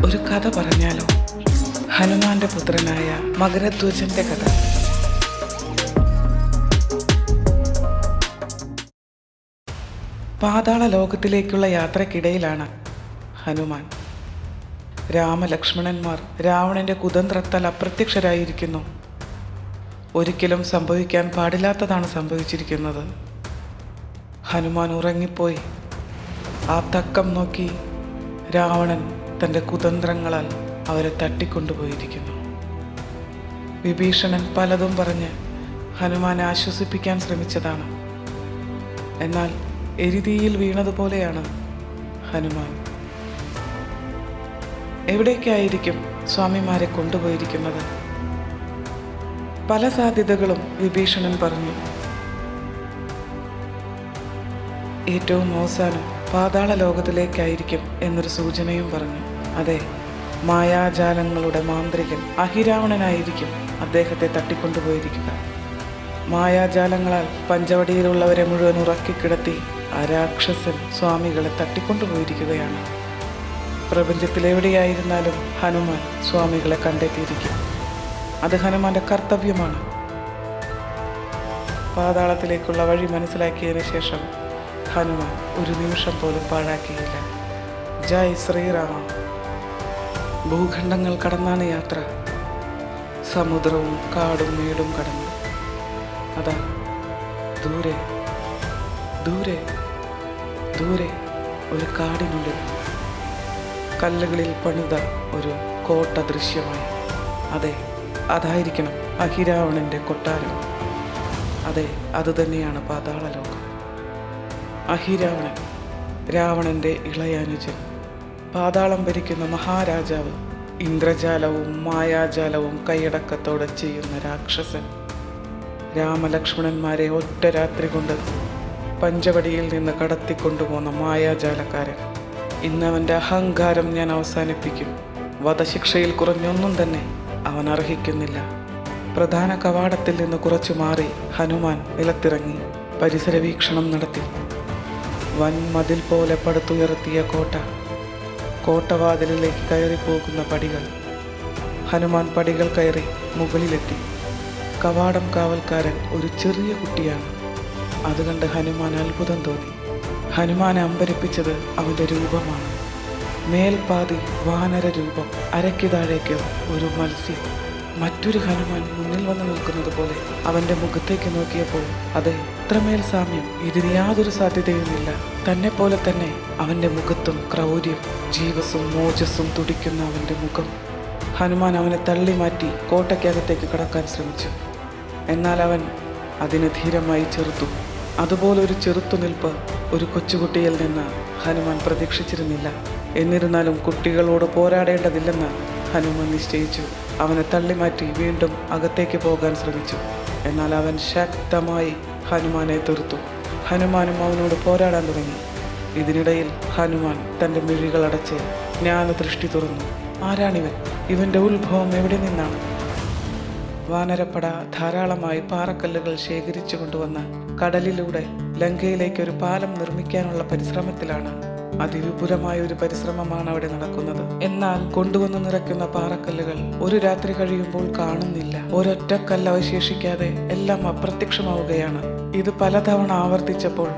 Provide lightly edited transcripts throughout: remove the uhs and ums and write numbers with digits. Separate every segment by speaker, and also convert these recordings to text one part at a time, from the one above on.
Speaker 1: ഒരു കഥ പറഞ്ഞാലോ? ഹനുമാന്റെ പുത്രനായ മകരധ്വജന്റെ കഥ. പാതാള ലോകത്തിലേക്കുള്ള യാത്രക്കിടയിലാണ് ഹനുമാൻ. രാമലക്ഷ്മണന്മാർ രാവണന്റെ കുതന്ത്രത്താൽ അപ്രത്യക്ഷരായിരിക്കുന്നു. ഒരിക്കലും സംഭവിക്കാൻ പാടില്ലാത്തതാണ് സംഭവിച്ചിരിക്കുന്നത്. ഹനുമാൻ ഉറങ്ങിപ്പോയി. ആ തക്കം നോക്കി രാവണൻ തൻ്റെ കുതന്ത്രങ്ങളാൽ അവരെ തട്ടിക്കൊണ്ടുപോയിരിക്കുന്നു. വിഭീഷണൻ പലതും പറഞ്ഞ് ഹനുമാനെ ആശ്വസിപ്പിക്കാൻ ശ്രമിച്ചതാണ്. എന്നാൽ എരിതീയിൽ വീണതുപോലെയാണ് ഹനുമാൻ. എവിടേക്കായിരിക്കും സ്വാമിമാരെ കൊണ്ടുപോയിരിക്കുന്നത്? പല സാധ്യതകളും വിഭീഷണൻ പറഞ്ഞു. ഏറ്റവും അവസാനം പാതാള ലോകത്തിലേക്കായിരിക്കും എന്നൊരു സൂചനയും പറഞ്ഞു. അതെ, മായാജാലങ്ങളുടെ മാന്ത്രികൻ അഹിരാവണനായിരിക്കും അദ്ദേഹത്തെ തട്ടിക്കൊണ്ടുപോയിരിക്കുക. മായാജാലങ്ങളാൽ പഞ്ചവടിയിലുള്ളവരെ മുഴുവൻ ഉറക്കിക്കിടത്തി ആ രാക്ഷസൻ സ്വാമികളെ തട്ടിക്കൊണ്ടുപോയിരിക്കുകയാണ്. പ്രപഞ്ചത്തിലെവിടെയായിരുന്നാലും ഹനുമാൻ സ്വാമികളെ കണ്ടെത്തിയിരിക്കും. അത് ഹനുമാന്റെ കർത്തവ്യമാണ്. പാതാളത്തിലേക്കുള്ള വഴി മനസ്സിലാക്കിയതിനു ശേഷം ഹനുമാൻ ഒരു നിമിഷം പോലും പാഴാക്കിയില്ല. ജയ് ശ്രീറാം. ഭൂഖണ്ഡങ്ങൾ കടന്നാണ് യാത്ര. സമുദ്രവും കാടും മേടും കടന്നു. അതാ ദൂരെ ദൂരെ ദൂരെ ഒരു കാടിനുള്ളിൽ കല്ലുകളിൽ പണിത ഒരു കോട്ട ദൃശ്യമായി. അതെ, അതായിരിക്കണം അഹിരാവണന്റെ കൊട്ടാരം. അതെ, അതുതന്നെയാണ് പാതാള ലോകം. അഹിരാവണൻ, രാവണന്റെ ഇളയാനുജൻ, പാതാളം ഭരിക്കുന്ന മഹാരാജാവ്, ഇന്ദ്രജാലവും മായാജാലവും കൈയടക്കത്തോടെ ചെയ്യുന്ന രാക്ഷസൻ, രാമലക്ഷ്മണന്മാരെ ഒറ്റ രാത്രി കൊണ്ട് പഞ്ചവടിയിൽ നിന്ന് കടത്തിക്കൊണ്ടുപോകുന്ന മായാജാലക്കാരൻ. ഇന്നവൻ്റെ അഹങ്കാരം ഞാൻ അവസാനിപ്പിക്കും. വധശിക്ഷയിൽ കുറഞ്ഞൊന്നും തന്നെ അവൻ അർഹിക്കുന്നില്ല. പ്രധാന കവാടത്തിൽ നിന്ന് കുറച്ചു മാറി ഹനുമാൻ നിലത്തിറങ്ങി പരിസര വീക്ഷണം നടത്തി. വൻ മതിൽ പോലെ പടുത്തുയർത്തിയ കോട്ടവാതിലിലേക്ക് കയറിപ്പോകുന്ന പടികൾ. ഹനുമാൻ പടികൾ കയറി മുകളിലെത്തി. കവാടം കാവൽക്കാരൻ ഒരു ചെറിയ കുട്ടിയാണ്. അതുകണ്ട് ഹനുമാൻ അത്ഭുതം തോന്നി. ഹനുമാനെ അമ്പരിപ്പിച്ചത് അവൻ്റെ രൂപമാണ്. മേൽപാതി വാനര രൂപം, അരയ്ക്ക് താഴേക്ക് ഒരു മത്സ്യം. മറ്റൊരു ഹനുമാൻ മുന്നിൽ വന്ന് നിൽക്കുന്നത് പോലെ അവൻ്റെ മുഖത്തേക്ക് നോക്കിയപ്പോൾ അതെ, ഇത്രമേൽ സാമ്യം ഇതിന് യാതൊരു സാധ്യതയുമില്ല. തന്നെ പോലെ തന്നെ അവൻ്റെ മുഖത്തും ക്രൗര്യം, ജീവസും മോജസ്സും തുടിക്കുന്ന അവൻ്റെ മുഖം. ഹനുമാൻ അവനെ തള്ളി മാറ്റി കോട്ടയ്ക്കകത്തേക്ക് കടക്കാൻ ശ്രമിച്ചു. എന്നാൽ അവൻ അതിന് ധീരമായി ചെറുത്തു. അതുപോലൊരു ചെറുത്തുനിൽപ്പ് ഒരു കൊച്ചുകുട്ടിയിൽ നിന്ന് ഹനുമാൻ പ്രതീക്ഷിച്ചിരുന്നില്ല. എന്നിരുന്നാലും കുട്ടികളോട് പോരാടേണ്ടതില്ലെന്ന് ഹനുമാൻ നിശ്ചയിച്ചു. അവനെ തള്ളിമാറ്റി വീണ്ടും അകത്തേക്ക് പോകാൻ ശ്രമിച്ചു. എന്നാൽ അവൻ ശക്തമായി ഹനുമാനെ തീർത്തു. ഹനുമാനും അവനോട് പോരാടാൻ തുടങ്ങി. ഇതിനിടയിൽ ഹനുമാൻ തൻ്റെ മിഴികളടച്ച് ജ്ഞാനദൃഷ്ടി തുറന്നു. ആരാണിവൻ? ഇവൻ്റെ ഉത്ഭവം എവിടെ നിന്നാണ്? വാനരപ്പട ധാരാളമായി പാറക്കല്ലുകൾ ശേഖരിച്ചു കൊണ്ടുവന്ന് കടലിലൂടെ ലങ്കയിലേക്ക് ഒരു പാലം നിർമ്മിക്കാനുള്ള പരിശ്രമത്തിലാണ്. അതിവിപുലമായ ഒരു പരിശ്രമമാണ് അവിടെ നടക്കുന്നത്. എന്നാൽ കൊണ്ടുവന്ന് നിറയ്ക്കുന്ന പാറക്കല്ലുകൾ ഒരു രാത്രി കഴിയുമ്പോൾ കാണുന്നില്ല. ഒരൊറ്റ കല്ല് അവശേഷിക്കാതെ എല്ലാം അപ്രത്യക്ഷമാവുകയാണ്. ഇത് പലതവണ ആവർത്തിച്ചപ്പോൾ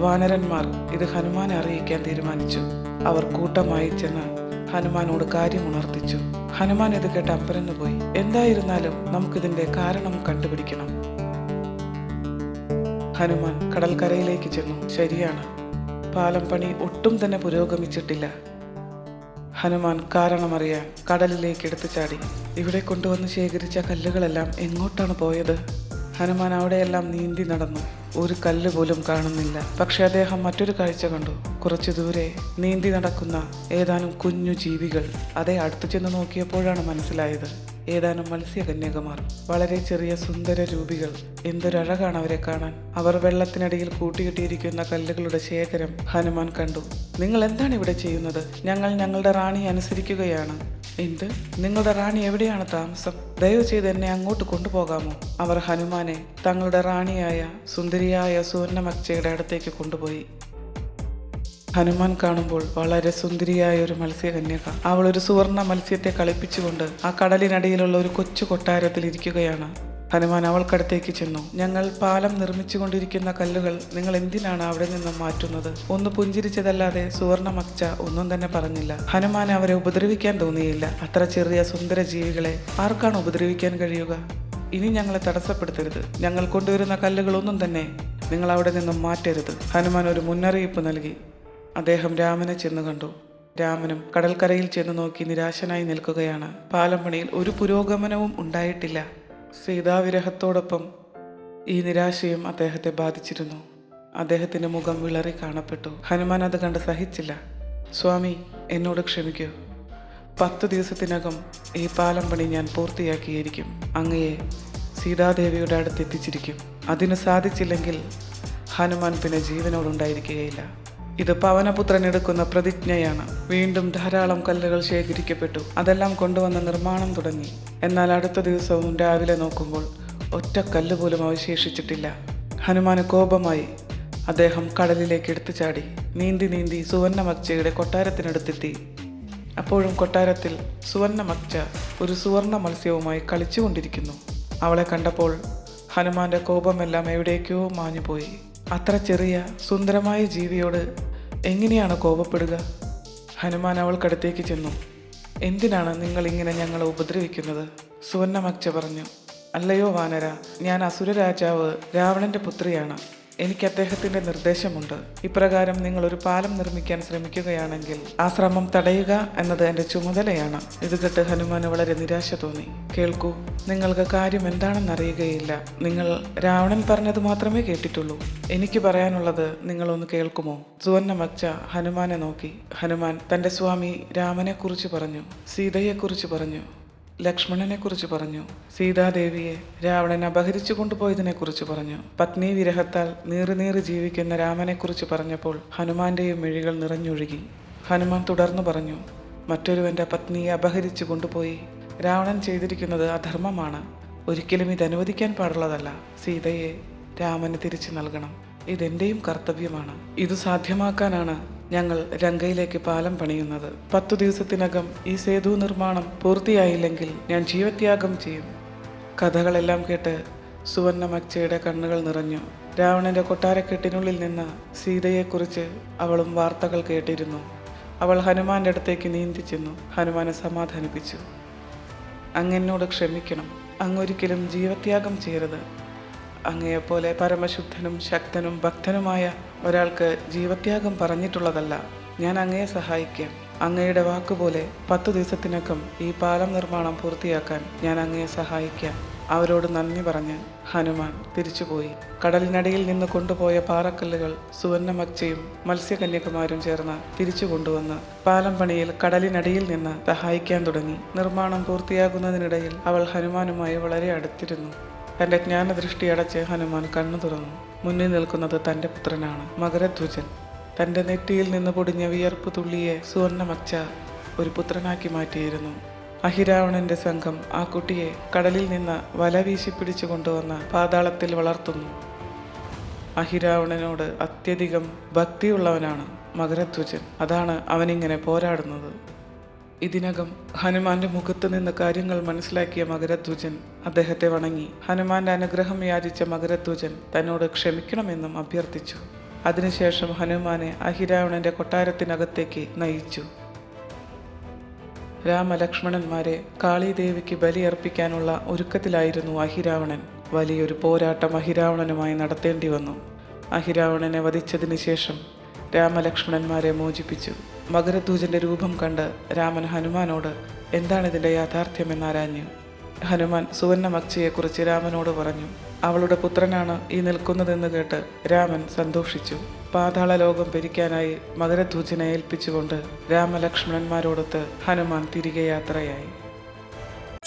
Speaker 1: വാനരന്മാർ ഇത് ഹനുമാനെ അറിയിക്കാൻ തീരുമാനിച്ചു. അവർ കൂട്ടമായി ചെന്ന് ഹനുമാനോട് കാര്യമുണർത്തിച്ചു. ഹനുമാൻ ഇത് കേട്ട് അമ്പരന്നുപോയി. എന്തായിരുന്നാലും നമുക്കിതിന്റെ കാരണം കണ്ടുപിടിക്കണം. ഹനുമാൻ കടൽക്കരയിലേക്ക് ചെന്നു. ശരിയാണ്, പാലം പണി ഒട്ടും തന്നെ പുരോഗമിച്ചിട്ടില്ല. ഹനുമാൻ കാരണമറിയാൻ കടലിലേക്ക് എടുത്തു ചാടി. ഇവിടെ കൊണ്ടുവന്ന് ശേഖരിച്ച കല്ലുകളെല്ലാം എങ്ങോട്ടാണ് പോയത്? ഹനുമാൻ അവിടെയെല്ലാം നീന്തി നടന്നു. ഒരു കല്ല് പോലും കാണുന്നില്ല. പക്ഷെ അദ്ദേഹം മറ്റൊരു കാഴ്ച കണ്ടു. കുറച്ചു ദൂരെ നീന്തി നടക്കുന്ന ഏതാനും കുഞ്ഞു ജീവികൾ. അതേ, അടുത്തു ചെന്ന് നോക്കിയപ്പോഴാണ് മനസ്സിലായത് ഏതാനും മത്സ്യകന്യകമാർ. വളരെ ചെറിയ സുന്ദര രൂപികൾ. എന്തൊരഴകാണ് അവരെ കാണാൻ. അവർ വെള്ളത്തിനടിയിൽ കൂട്ടിയിട്ടിരിക്കുന്ന കല്ലുകളുടെ ശേഖരം ഹനുമാൻ കണ്ടു. നിങ്ങൾ എന്താണ് ഇവിടെ ചെയ്യുന്നത്? ഞങ്ങൾ ഞങ്ങളുടെ റാണിയെ അനുസരിക്കുകയാണ്. എന്ത്? നിങ്ങളുടെ റാണി എവിടെയാണ് താമസം? ദയവ് ചെയ്ത് എന്നെ അങ്ങോട്ട് കൊണ്ടുപോകാമോ? അവർ ഹനുമാനെ തങ്ങളുടെ റാണിയായ സുന്ദരിയായ സുവർണമച്ചയുടെ അടുത്തേക്ക് കൊണ്ടുപോയി. ഹനുമാൻ കാണുമ്പോൾ വളരെ സുന്ദരിയായ ഒരു മത്സ്യകന്യക. അവൾ ഒരു സുവർണ മത്സ്യത്തെ കളിപ്പിച്ചുകൊണ്ട് ആ കടലിനടിയിലുള്ള ഒരു കൊച്ചു കൊട്ടാരത്തിൽ ഇരിക്കുകയാണ്. ഹനുമാൻ അവൾക്കടുത്തേക്ക് ചെന്നു. ഞങ്ങൾ പാലം നിർമ്മിച്ചുകൊണ്ടിരിക്കുന്ന കല്ലുകൾ നിങ്ങൾ എന്തിനാണ് അവിടെ നിന്നും മാറ്റുന്നത്? ഒന്ന് പുഞ്ചിരിച്ചതല്ലാതെ സുവർണ മച്ച ഒന്നും തന്നെ പറഞ്ഞില്ല. ഹനുമാൻ അവരെ ഉപദ്രവിക്കാൻ തോന്നിയില്ല. അത്ര ചെറിയ സുന്ദര ജീവികളെ ആർക്കാണ് ഉപദ്രവിക്കാൻ കഴിയുക? ഇനി ഞങ്ങളെ തടസ്സപ്പെടുത്തരുത്. ഞങ്ങൾ കൊണ്ടുവരുന്ന കല്ലുകളൊന്നും തന്നെ നിങ്ങൾ അവിടെ നിന്നും മാറ്റരുത്. ഹനുമാൻ ഒരു മുന്നറിയിപ്പ് നൽകി. അദ്ദേഹം രാമനെ ചെന്ന് കണ്ടു. രാമനും കടൽക്കരയിൽ ചെന്ന് നോക്കി നിരാശനായി നിൽക്കുകയാണ്. പാലം പണിയിൽ ഒരു പുരോഗമനവും ഉണ്ടായിട്ടില്ല. സീതാവിരഹത്തോടൊപ്പം ഈ നിരാശയും അദ്ദേഹത്തെ ബാധിച്ചിരുന്നു. അദ്ദേഹത്തിൻ്റെ മുഖം വിളറി കാണപ്പെട്ടു. ഹനുമാൻ അത് കണ്ട് സഹിച്ചില്ല. സ്വാമി, എന്നോട് ക്ഷമിക്കൂ. 10 ദിവസത്തിനകം ഈ പാലം പണി ഞാൻ പൂർത്തിയാക്കിയിരിക്കും. അങ്ങയെ സീതാദേവിയുടെ അടുത്തെത്തിച്ചിരിക്കും. അതിന് സാധിച്ചില്ലെങ്കിൽ ഹനുമാൻ പിന്നെ ജീവനോടുണ്ടായിരിക്കുകയില്ല. ഇത് പവനപുത്രൻ എടുക്കുന്ന പ്രതിജ്ഞയാണ്. വീണ്ടും ധാരാളം കല്ലുകൾ ശേഖരിക്കപ്പെട്ടു. അതെല്ലാം കൊണ്ടുവന്ന് നിർമ്മാണം തുടങ്ങി. എന്നാൽ അടുത്ത ദിവസവും രാവിലെ നോക്കുമ്പോൾ ഒറ്റ കല്ല് പോലും അവശേഷിച്ചിട്ടില്ല. ഹനുമാന് കോപമായി. അദ്ദേഹം കടലിലേക്ക് എടുത്തു ചാടി. നീന്തി നീന്തി സുവർണമച്ചയുടെ കൊട്ടാരത്തിനടുത്തെത്തി. അപ്പോഴും കൊട്ടാരത്തിൽ സുവർണമച്ച ഒരു സുവർണ മത്സ്യവുമായി കളിച്ചുകൊണ്ടിരിക്കുന്നു. അവളെ കണ്ടപ്പോൾ ഹനുമാന്റെ കോപമെല്ലാം എവിടേക്കോ മാഞ്ഞുപോയി. അത്ര ചെറിയ സുന്ദരമായ ജീവിയോട് എങ്ങനെയാണ് കോപപ്പെടുക? ഹനുമാൻ അവൾക്കടുത്തേക്ക് ചെന്നു. എന്തിനാണ് നിങ്ങൾ ഇങ്ങനെ ഞങ്ങളെ ഉപദ്രവിക്കുന്നത്? സുവർണമച്ച പറഞ്ഞു. അല്ലയോ വാനര, ഞാൻ അസുര രാജാവ് രാവണന്റെ പുത്രിയാണ്. എനിക്ക് അദ്ദേഹത്തിന്റെ നിർദ്ദേശമുണ്ട്. ഇപ്രകാരം നിങ്ങൾ ഒരു പാലം നിർമ്മിക്കാൻ ശ്രമിക്കുകയാണെങ്കിൽ ആ ശ്രമം തടയുക എന്നത് എൻ്റെ ചുമതലയാണ്. ഇത് കേട്ട് ഹനുമാന് വളരെ നിരാശ തോന്നി. കേൾക്കൂ, നിങ്ങൾക്ക് കാര്യം എന്താണെന്ന് അറിയുകയില്ല. നിങ്ങൾ രാവണൻ പറഞ്ഞത് മാത്രമേ കേട്ടിട്ടുള്ളൂ. എനിക്ക് പറയാനുള്ളത് നിങ്ങളൊന്ന് കേൾക്കുമോ? സുവർണമച്ച ഹനുമാനെ നോക്കി. ഹനുമാൻ തൻ്റെ സ്വാമി രാമനെക്കുറിച്ച് പറഞ്ഞു, സീതയെക്കുറിച്ച് പറഞ്ഞു, ലക്ഷ്മണനെക്കുറിച്ച് പറഞ്ഞു, സീതാദേവിയെ രാവണൻ അപഹരിച്ചു കൊണ്ടുപോയതിനെക്കുറിച്ച് പറഞ്ഞു, പത്നി വിരഹത്താൽ നീറി ജീവിക്കുന്ന രാമനെക്കുറിച്ച് പറഞ്ഞപ്പോൾ ഹനുമാന്റെയും മിഴികൾ നിറഞ്ഞൊഴുകി. ഹനുമാൻ തുടർന്നു പറഞ്ഞു, മറ്റൊരുവന്റെ പത്നിയെ അപഹരിച്ചു കൊണ്ടുപോയി. രാവണൻ ചെയ്തിരിക്കുന്നത് അധർമ്മമാണ്. ഒരിക്കലും ഇത് അനുവദിക്കാൻ പാടുള്ളതല്ല. സീതയെ രാമന് തിരിച്ചു നൽകണം. ഇതെന്റെയും കർത്തവ്യമാണ്. ഇത് സാധ്യമാക്കാനാണ് ഞങ്ങൾ ലങ്കയിലേക്ക് പാലം പണിയുന്നത്. 10 ദിവസത്തിനകം ഈ സേതു നിർമ്മാണം പൂർത്തിയായില്ലെങ്കിൽ ഞാൻ ജീവത്യാഗം ചെയ്യും. കഥകളെല്ലാം കേട്ട് സുവർണമച്ചയുടെ കണ്ണുകൾ നിറഞ്ഞു. രാവണന്റെ കൊട്ടാരക്കെട്ടിനുള്ളിൽ നിന്ന് സീതയെക്കുറിച്ച് അവളും വാർത്തകൾ കേട്ടിരുന്നു. അവൾ ഹനുമാന്റെ അടുത്തേക്ക് നീന്തി ചെന്നു. ഹനുമാനെ സമാധാനിപ്പിച്ചു. അങ്ങെന്നോട് ക്ഷമിക്കണം. അങ്ങൊരിക്കലും ജീവത്യാഗം ചെയ്യരുത്. അങ്ങയെപ്പോലെ പരമശുദ്ധനും ശക്തനും ഭക്തനുമായ ഒരാൾക്ക് ജീവത്യാഗം പറഞ്ഞിട്ടുള്ളതല്ല. ഞാൻ അങ്ങയെ സഹായിക്കാം. അങ്ങയുടെ വാക്കുപോലെ 10 ദിവസത്തിനകം ഈ പാലം നിർമ്മാണം പൂർത്തിയാക്കാൻ ഞാൻ അങ്ങയെ സഹായിക്കാം. അവരോട് നന്ദി പറഞ്ഞ് ഹനുമാൻ തിരിച്ചുപോയി. കടലിനടിയിൽ നിന്ന് കൊണ്ടുപോയ പാറക്കല്ലുകൾ സുവർണമച്ചയും മത്സ്യകന്യകമാരും ചേർന്ന് തിരിച്ചു കൊണ്ടുവന്ന് പാലം പണിയിൽ കടലിനടിയിൽ നിന്ന് സഹായിക്കാൻ തുടങ്ങി. നിർമ്മാണം പൂർത്തിയാകുന്നതിനിടയിൽ അവൾ ഹനുമാനുമായി വളരെ അടുത്തിരുന്നു. തൻ്റെ ജ്ഞാനദൃഷ്ടി അടച്ച് ഹനുമാൻ കണ്ണു തുറന്നു. മുന്നിൽ നിൽക്കുന്നത് തൻ്റെ പുത്രനാണ്, മകരധ്വജൻ. തൻ്റെ നെറ്റിയിൽ നിന്ന് പൊടിഞ്ഞ വിയർപ്പ് തുള്ളിയെ സുവർണമച്ച ഒരു പുത്രനാക്കി മാറ്റിയിരുന്നു. അഹിരാവണന്റെ സംഘം ആ കുട്ടിയെ കടലിൽ നിന്ന് വല വീശി പിടിച്ചു കൊണ്ടുവന്ന് പാതാളത്തിൽ വളർത്തുന്നു. അഹിരാവണനോട് അത്യധികം ഭക്തിയുള്ളവനാണ് മകരധ്വജൻ. അതാണ് അവനിങ്ങനെ പോരാടുന്നത്. ഇതിനകം ഹനുമാന്റെ മുഖത്ത് നിന്ന് കാര്യങ്ങൾ മനസ്സിലാക്കിയ മകരധ്വജൻ അദ്ദേഹത്തെ വണങ്ങി. ഹനുമാന്റെ അനുഗ്രഹം യാചിച്ച മകരധ്വജൻ തന്നോട് ക്ഷമിക്കണമെന്നും അഭ്യർത്ഥിച്ചു. അതിനുശേഷം ഹനുമാനെ അഹിരാവണന്റെ കൊട്ടാരത്തിനകത്തേക്ക് നയിച്ചു. രാമലക്ഷ്മണന്മാരെ കാളീദേവിക്ക് ബലിയർപ്പിക്കാനുള്ള ഒരുക്കത്തിലായിരുന്നു അഹിരാവണൻ. വലിയൊരു പോരാട്ടം അഹിരാവണനുമായി നടത്തേണ്ടി വന്നു. അഹിരാവണനെ വധിച്ചതിന് ശേഷം രാമലക്ഷ്മണന്മാരെ മോചിപ്പിച്ചു. മകരധ്വജന്റെ രൂപം കണ്ട് രാമൻ ഹനുമാനോട് എന്താണിതിൻ്റെ യാഥാർത്ഥ്യമെന്നറിഞ്ഞു. ഹനുമാൻ സുവർണമച്ചയെക്കുറിച്ച് രാമനോട് പറഞ്ഞു. അവളുടെ പുത്രനാണ് ഈ നിൽക്കുന്നതെന്ന് കേട്ട് രാമൻ സന്തോഷിച്ചു. പാതാള ലോകം ഭരിക്കാനായി മകരധ്വജനെ ഏൽപ്പിച്ചുകൊണ്ട് രാമലക്ഷ്മണന്മാരോടൊത്ത് ഹനുമാൻ തിരികെ യാത്രയായി.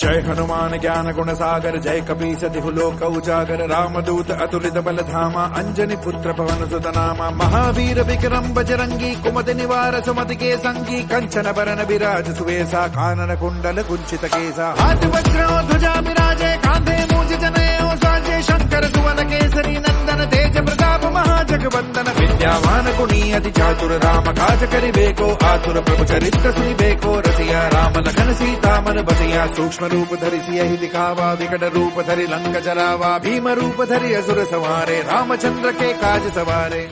Speaker 2: जय हनुमान ज्ञान गुण सागर जय कपीस तिहु लोक उजागर रामदूत अतुलित बल धामा अंजनी पुत्र पवन सुत नामा महावीर विक्रम बजरंगी कुमति निवार सुमति के संगी कंचन बरन विराज सुवेसा कानन कुंडल कुंचित केसा हाथ वज्र ध्वजा विराजे कांधे मूंज जनेऊ साजे शंकर सुवन केसरी नंदन तेज प्रताप महाजगवंदन विद्यावान गुणी अति चातुर राम काज करिबेको आतुर प्रभु चरित्र सुनिबेको रसिया राम लखन सीता मन बसिया सूक्ष्म रूप धरि सियहि दिखावा विकट रूप धरि लंक जरावा भीम रूप धरि असुर संहारे रामचंद्र के काज सवारे।